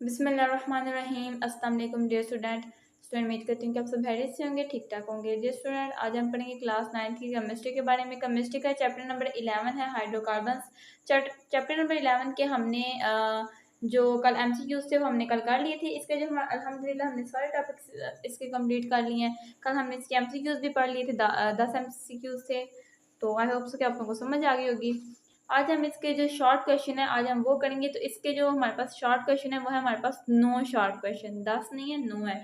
बिस्मिल्लाहिर्रहमानिर्रहीम। अस्सलाम वालेकुम डियर स्टूडेंट। उम्मीद करती हूँ कि आप सब खैरियत से होंगे, ठीक ठाक होंगे। डियर स्टूडेंट, आज हम पढ़ेंगे क्लास 9 की केमिस्ट्री के बारे में। केमिस्ट्री का चैप्टर नंबर 11 है हाइड्रोकार्बन्स। चैप्टर नंबर 11 के हमने जो कल एमसीक्यूज थे वो हमने कल कर लिए थे। इसके जो अल्हम्दुलिल्लाह हमने सारे टॉपिक्स इसके कंप्लीट कर लिए हैं। कल हमने इसके एमसीक्यूज भी पढ़ लिए थे, 10 एमसीक्यूज थे। तो आई होप सो कि आप लोगों को समझ आ गई होगी। आज हम इसके जो शॉर्ट क्वेश्चन है आज हम वो करेंगे। तो इसके जो हमारे पास शॉर्ट क्वेश्चन है वो है हमारे पास 9 शॉर्ट क्वेश्चन, 10 नहीं है 9 है।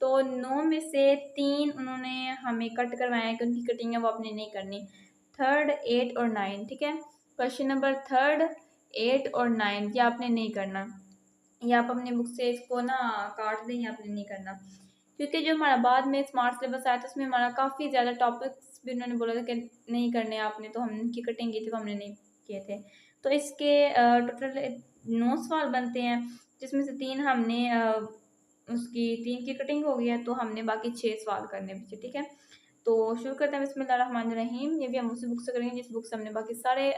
तो 9 में से 3 उन्होंने हमें कट करवाया है कि उनकी कटिंग है वो अपने नहीं करनी। थर्ड 8 और 9, ठीक है। क्वेश्चन नंबर थर्ड 8 और 9 ये आपने नहीं करना, या आप अपनी बुक से इसको ना काट दें, या आपने नहीं करना। क्योंकि जो हमारा बाद में स्मार्ट सिलेबस आया था उसमें हमारा काफ़ी ज़्यादा टॉपिक्स भी उन्होंने बोला था कि नहीं करने आपने, तो हम उनकी कटिंग की थी वो हमने नहीं किए थे। तो इसके टोटल 9 सवाल बनते हैं, जिसमें से 3 हमने उसकी 3 की कटिंग हो गई है, तो हमने बाकी 6 सवाल करने बचे, ठीक है। तो शुरू करते हैं बिस्मिल्लाहिर्रहमानिर्रहीम। ये भी हम उसी बुक से करेंगे जिस बुक से हमने बाकी सारे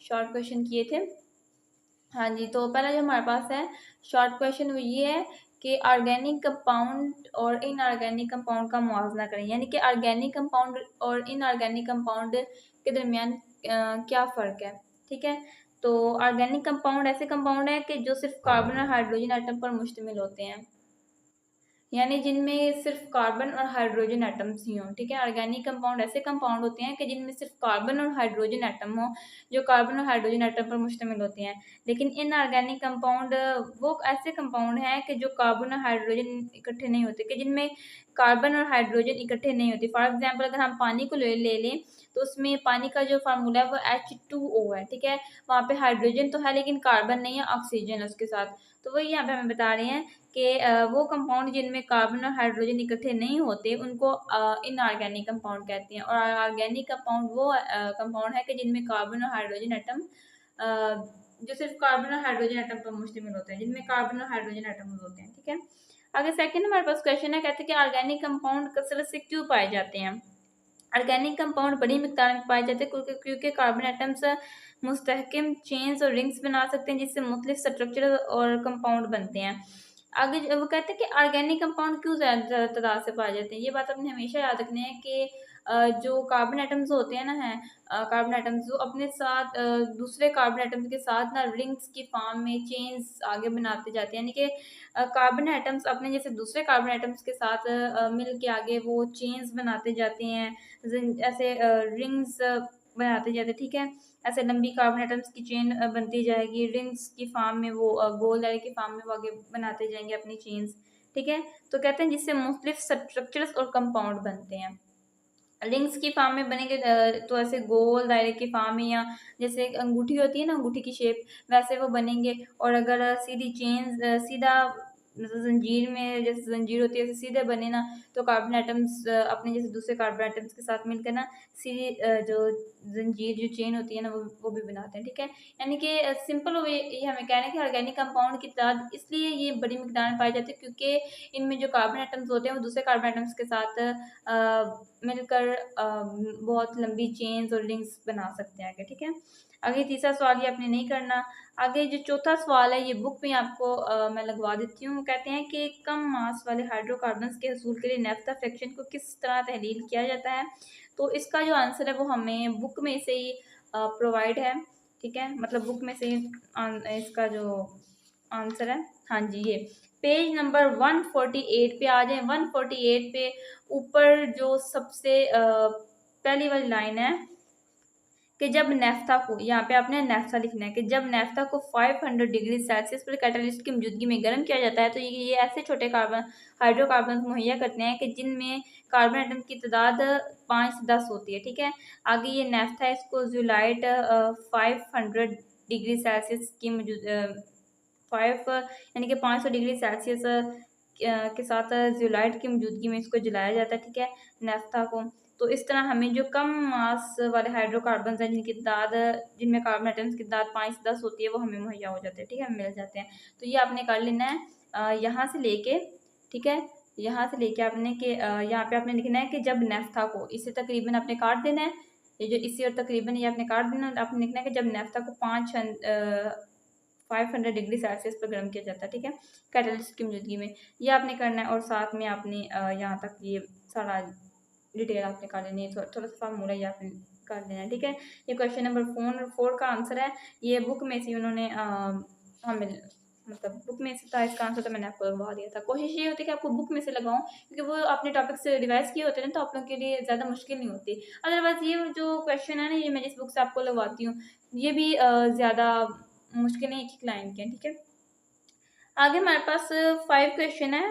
शॉर्ट क्वेश्चन किए थे। हाँ जी, तो पहला जो हमारे पास है शॉर्ट क्वेश्चन वो ये है कि ऑर्गेनिक कंपाउंड और इनऑर्गेनिक कंपाउंड का मुआवजा करें। यानी कि ऑर्गेनिक कंपाउंड और इनऑर्गेनिक कंपाउंड के दरमियान क्या फ़र्क है, ठीक है। तो ऑर्गेनिक कंपाउंड ऐसे कंपाउंड है कि जो सिर्फ कार्बन और हाइड्रोजन एटम पर मुश्तमिल होते हैं, यानी जिनमें सिर्फ कार्बन और हाइड्रोजन एटम्स ही हों, ठीक है। ऑर्गेनिक कंपाउंड ऐसे कंपाउंड होते हैं कि जिनमें सिर्फ कार्बन और हाइड्रोजन एटम हो, जो कार्बन और हाइड्रोजन एटम पर मुश्तमिल होते हैं। लेकिन इनऑर्गेनिक कंपाउंड वो ऐसे कंपाउंड हैं कि जो कार्बन और हाइड्रोजन इकट्ठे नहीं होते, कि जिनमें कार्बन और हाइड्रोजन इकट्ठे नहीं होते। फॉर एग्जाम्पल अगर हम पानी को ले लें तो उसमें पानी का जो फार्मूला है वो H2O है, ठीक है। वहाँ पे हाइड्रोजन तो है लेकिन कार्बन नहीं है, ऑक्सीजन है उसके साथ। तो वही यहाँ पे हमें बता रहे हैं कि वो कंपाउंड जिनमें कार्बन और हाइड्रोजन इकट्ठे नहीं होते उनको इनऑर्गेनिक कंपाउंड कहते हैं। और ऑर्गेनिक कंपाउंड वो कंपाउंड है कि जिनमें कार्बन और हाइड्रोजन एटम जो सिर्फ कार्बन और हाइड्रोजन एटम पर मुश्तमिल होते हैं, जिनमें कार्बन और हाइड्रोजन एटम होते हैं, ठीक है। आगे सेकंड हमारे पास क्वेश्चन है, कहते हैं कि ऑर्गेनिक कंपाउंड कसरत से क्यों पाए जाते हैं। ऑर्गेनिक कंपाउंड बड़ी मिकदार में पाए जाते हैं क्योंकि कार्बन एटम्स मुस्तहकम चेन्स और रिंग्स बना सकते हैं, जिससे मुख्तलिफ स्ट्रक्चर और कंपाउंड बनते हैं। आगे वो कहते हैं कि ऑर्गेनिक कंपाउंड क्यों ज़्यादा तादाद से पाए जाते हैं। ये बात आपने हमेशा याद रखनी है कि जो कार्बन एटम्स होते हैं ना हैं कार्बन एटम्स वो अपने साथ दूसरे कार्बन एटम्स के साथ ना रिंग्स की फॉर्म में चेन्स आगे बनाते जाते हैं। यानी कि कार्बन एटम्स अपने जैसे दूसरे कार्बन एटम्स के साथ मिल के आगे वो चेन्स बनाते जाते हैं, ऐसे रिंग्स बनाते जाते हैं, ठीक है। ऐसे लंबी कार्बन एटम्स की चेन बनती जाएगी, रिंग्स की फॉर्म में वो गोल दायरे की फॉर्म में वो आगे बनाते जाएंगे अपनी चेन्स, ठीक है। तो कहते हैं जिससे मुख्तलिफ स्ट्रक्चर्स और कंपाउंड बनते हैं। रिंग्स की फॉर्म में बनेंगे तो ऐसे गोल दायरे की फॉर्म में, या जैसे एक अंगूठी होती है ना, अंगूठी की शेप वैसे वो बनेंगे। और अगर सीधी चेन सीधा जंजीर में जैसे जंजीर होती है ऐसे सीधे बने ना, तो कार्बन एटम्स अपने जैसे दूसरे कार्बन एटम्स के साथ मिलकर ना सीधी जो जंजीर जो चेन होती है ना वो भी बनाते हैं, ठीक है। यानी कि सिंपल वे ये हमें कहना है कि ऑर्गेनिक कंपाउंड की तादाद इसलिए ये बड़ी मिकदार में पाई जाती है क्योंकि इनमें जो कार्बन एटम्स होते हैं वो दूसरे कार्बन एटम्स के साथ मिलकर बहुत लंबी चेन्स और लिंक्स बना सकते हैं आगे, ठीक है। आगे तीसरा सवाल ये आपने नहीं करना। आगे जो चौथा सवाल है ये बुक में आपको मैं लगवा देती हूँ। कहते हैं कि कम मास वाले हाइड्रोकार्बन्स के हसूल के लिए नैफ्था फ्रैक्शन को किस तरह तहलील किया जाता है। तो इसका जो आंसर है वो हमें बुक में से ही प्रोवाइड है, ठीक है। मतलब बुक में से ही इसका जो आंसर है, हाँ जी, ये पेज नंबर 148 पे आ जाए। 148 पे ऊपर जो सबसे पहली वाली लाइन है कि जब नेफ्था को, यहाँ पे आपने नेफ्था लिखना है कि जब नेफ्था को 500 डिग्री सेल्सियस पर कैटलिस्ट की मौजूदगी में गर्म किया जाता है तो ये ऐसे छोटे कार्बन हाइड्रोकार्बन मुहैया करते हैं कि जिनमें कार्बन एटम की तादाद 5 से 10 होती है, ठीक है। आगे ये नेफ्था इसको जूलाइट 500 डिग्री सेल्सियस की मौजूद 5 यानी कि 500 डिग्री सेल्सियस के साथ ज़ियोलाइट की मौजूदगी में इसको जलाया जाता है, ठीक है, नेफ्था को। तो इस तरह हमें जो कम मास वाले हाइड्रोकार्बन्स हैं जिनकी तादाद जिनमें कार्बन एटम्स की तादाद 5 से 10 होती है वो हमें मुहैया हो जाते हैं, ठीक है, मिल जाते हैं। तो ये आपने कर लेना है यहाँ से लेके, ठीक है, यहाँ से लेके आपने कि यहाँ पे आपने लिखना है कि जब नेफ्था को, इसे तकरीबन आपने काट देना है, ये जो इसी और तकरीबन ये आपने काट देना, आपने लिखना है कि जब नेफ्था को 500 डिग्री सेल्सियस पर गर्म किया जाता है, ठीक है, कैटलिस्ट की मौजूदगी में। ये आपने करना है और साथ में आपने यहाँ तक ये सारा डिटेल आपने कर लेनी है, थोड़ा सा फार्मूला ये आपने कर लेना है, ठीक है। ये क्वेश्चन नंबर 4 का आंसर है। ये बुक में से उन्होंने हमें मतलब बुक में से था इसका आंसर, तो मैंने आपको लगवा दिया था। कोशिश ये होती है कि आपको बुक में से लगाऊं, क्योंकि वो अपने टॉपिक से रिवाइज किए होते हैं तो आप लोगों के लिए ज़्यादा मुश्किल नहीं होती। अदरवाइज ये जो क्वेश्चन है ना, ये मैं जिस बुक से आपको लगवाती हूँ ये भी ज़्यादा मुश्किल नहीं एक लाइन के, ठीक है। आगे हमारे पास 5 क्वेश्चन है।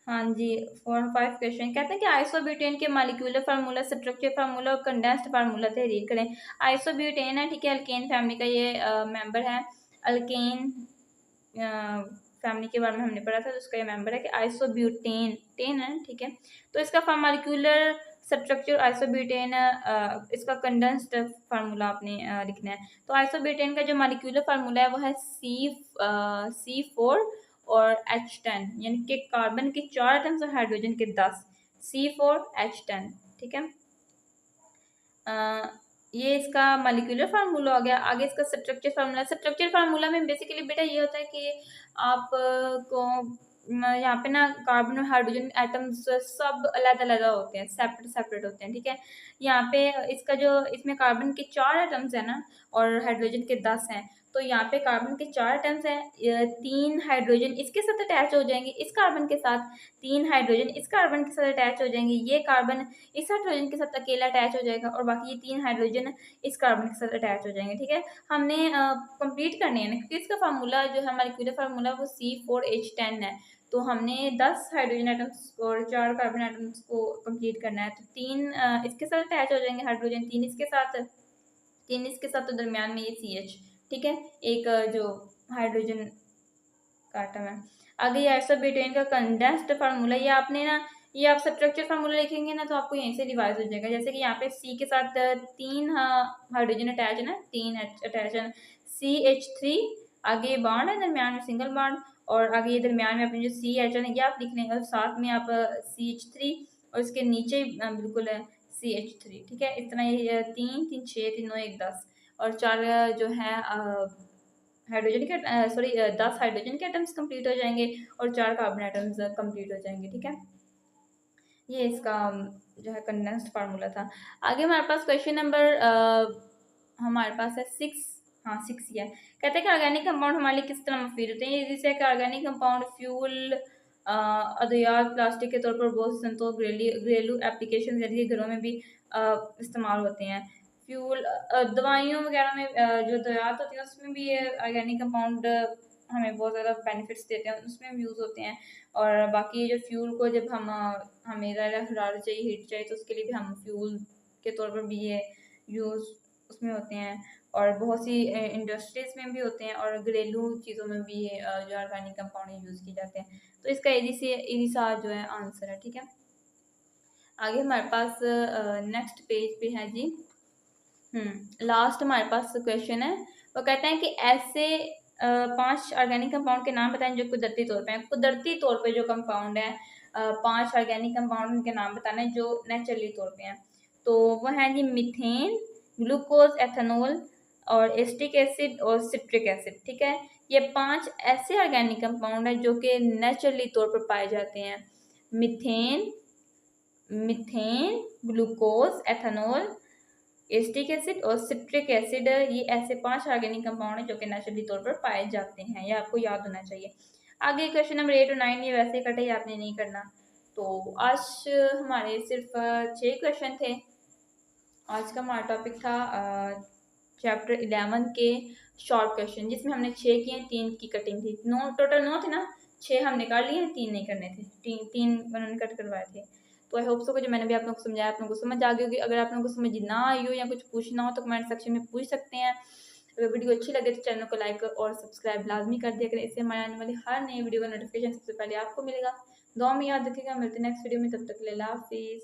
हाँ जी, 4-5 क्वेश्चन कहते हैं कि आइसोब्यूटेन के मॉलिक्यूलर फार्मूला, स्ट्रक्चर फार्मूला और कंडेंस्ड फार्मूला तहरीर करें। आइसोब्यूटेन है, ठीक है, अल्केन फैमिली का ये मेंबर है। अल्केन फैमिली के बारे में हमने पढ़ा था, तो उसका ये मेंबर है कि आइसोब्यूटेन टेन है, ठीक है। तो इसका मॉलिक्यूलर स्ट्रक्चर आइसोब्यूटेन, इसका कंडेंस्ड फार्मूला आपने लिखना है। तो आइसोब्यूटेन का जो मॉलिक्यूलर फार्मूला है वो है C4 और H10, यानी कि कार्बन के 4 एटम्स और हाइड्रोजन के 10, C4H10, ठीक है। ये इसका मॉलिक्यूलर फार्मूला हो गया। आगे इसका स्ट्रक्चर फार्मूला। स्ट्रक्चर फार्मूला में बेसिकली बेटा ये होता है कि आप को यहाँ पे ना कार्बन और हाइड्रोजन एटम्स सब अलग-अलग होते हैं, सेपरेट होते हैं, ठीक है। यहाँ पे इसका जो इसमें कार्बन के 4 एटम्स है ना और हाइड्रोजन के 10 हैं, तो यहाँ पे कार्बन के 4 एटम्स हैं, 3 हाइड्रोजन इसके साथ अटैच हो जाएंगे इस कार्बन के साथ, 3 हाइड्रोजन इस कार्बन के साथ अटैच हो जाएंगे, ये कार्बन इस हाइड्रोजन के साथ अकेला अटैच हो जाएगा और बाकी ये 3 हाइड्रोजन इस कार्बन के साथ अटैच हो जाएंगे, ठीक है। हमने कंप्लीट करनी है ना, क्योंकि इसका फार्मूला जो है मॉलिक्यूलर फार्मूला वो C4H10 है, तो हमने 10 हाइड्रोजन एटम्स और 4 कार्बन एटम्स को कंप्लीट करना है। तो 3 इसके साथ अटैच हो जाएंगे हाइड्रोजन, 3 इसके साथ, 3 इसके साथ, तो दरमियान में ये CH, ठीक है, एक जो हाइड्रोजन का एटम है। आगे ये आइसोब्यूटेन का कंडेंस्ड फार्मूला, ये आपने ना ये आप स्ट्रक्चर फार्मूला लिखेंगे ना तो आपको यहीं से रिवाइज हो जाएगा। जैसे कि यहाँ पे C के साथ 3 हाइड्रोजन अटैच है ना, 3 अटैच है, CH3, आगे बॉन्ड है, दरमियान में सिंगल बॉन्ड, और आगे ये दरमियान में अपने जो CH है ये आप लिख लेंगे और साथ में आप CH3 और इसके नीचे बिल्कुल CH3, ठीक है। इतना ये 3 3 6 3 9 1 10 और 4 जो है हाइड्रोजन के 10 हाइड्रोजन के एटम्स कंप्लीट हो जाएंगे और 4 कार्बन एटम्स कंप्लीट हो जाएंगे, ठीक है। ये इसका जो है कंडेंस्ड फार्मूला था। आगे हमारे पास क्वेश्चन नंबर हमारे पास है 6, हाँ 6 ही है। कहते हैं कि ऑर्गेनिक कंपाउंड हमारे लिए किस तरह मुफीद होते हैं। जैसे कि ऑर्गेनिक कंपाउंड फ्यूल, अद्वियात, प्लास्टिक के तौर पर बहुत से तो घरेलू एप्लीकेशन यानी कि घरों में भी इस्तेमाल होते हैं। फ्यूल, दवाइयों वगैरह में जो अद्वियात होती हैं उसमें भी ये ऑर्गेनिक कंपाउंड हमें बहुत ज़्यादा बेनिफिट्स देते हैं, उसमें भी यूज़ होते हैं। और बाकी जो फ्यूल को जब हम हमें ज़्यादा हरारत चाहिए, हीट चाहिए, तो उसके लिए भी हम फ्यूल के तौर पर भी ये यूज़ उसमें होते हैं। और बहुत सी इंडस्ट्रीज़ में भी होते हैं और घरेलू चीज़ों में भी ये जो ऑर्गेनिक कंपाउंड यूज़ किए जाते हैं। तो इसका इजी सा जो है आंसर है, ठीक है। आगे हमारे पास नेक्स्ट पेज पे है जी, लास्ट हमारे पास क्वेश्चन है। वो कहते हैं कि ऐसे 5 ऑर्गेनिक कंपाउंड के नाम बताएं जो कुदरती तौर पे हैं। कुदरती तौर पे जो कंपाउंड है 5 ऑर्गेनिक कंपाउंड उनके नाम बताने जो नेचुरली तौर पे हैं। तो वो हैं जी मीथेन, ग्लूकोज, एथेनॉल और एसिटिक एसिड और सिट्रिक एसिड, ठीक है। ये 5 ऐसे ऑर्गेनिक कंपाउंड हैं जो कि नेचुरली तौर पर पाए जाते हैं। Methane, glucose, ethanol, acetic acid और सिट्रिक एसिड, ये ऐसे 5 ऑर्गेनिक कंपाउंड हैं जो कि नेचुरली तौर पर पाए जाते हैं। ये आपको याद होना चाहिए। आगे क्वेश्चन नंबर 8 और 9 ये वैसे कटे ही आपने नहीं करना। तो आज हमारे सिर्फ 6 क्वेश्चन थे। आज का हमारा टॉपिक था चैप्टर 11 के शॉर्ट क्वेश्चन, जिसमें हमने 6 किए, 3 की कटिंग थी। टोटल 9 थे ना, 6 हमने कर लिए, 3 नहीं करने थे, 3 उन्होंने कट करवाए थे। तो आई होप सो कि जो मैंने भी आप लोगों को समझाया आप लोगों को समझ आ गई होगी। अगर आप लोगों को समझ ना आई हो या कुछ पूछना हो तो कमेंट सेक्शन में पूछ सकते हैं। अगर वीडियो अच्छी लगे तो चैनल को लाइक और सब्सक्राइब लाजमी कर दिया करें, इससे हमारे आने वाली हर नई वीडियो का नोटिफिकेशन सबसे पहले आपको मिलेगा। दुआ में याद रखिएगा, मिलते हैं नेक्स्ट वीडियो में, तब तक के लिए अल्लाह हाफिज़।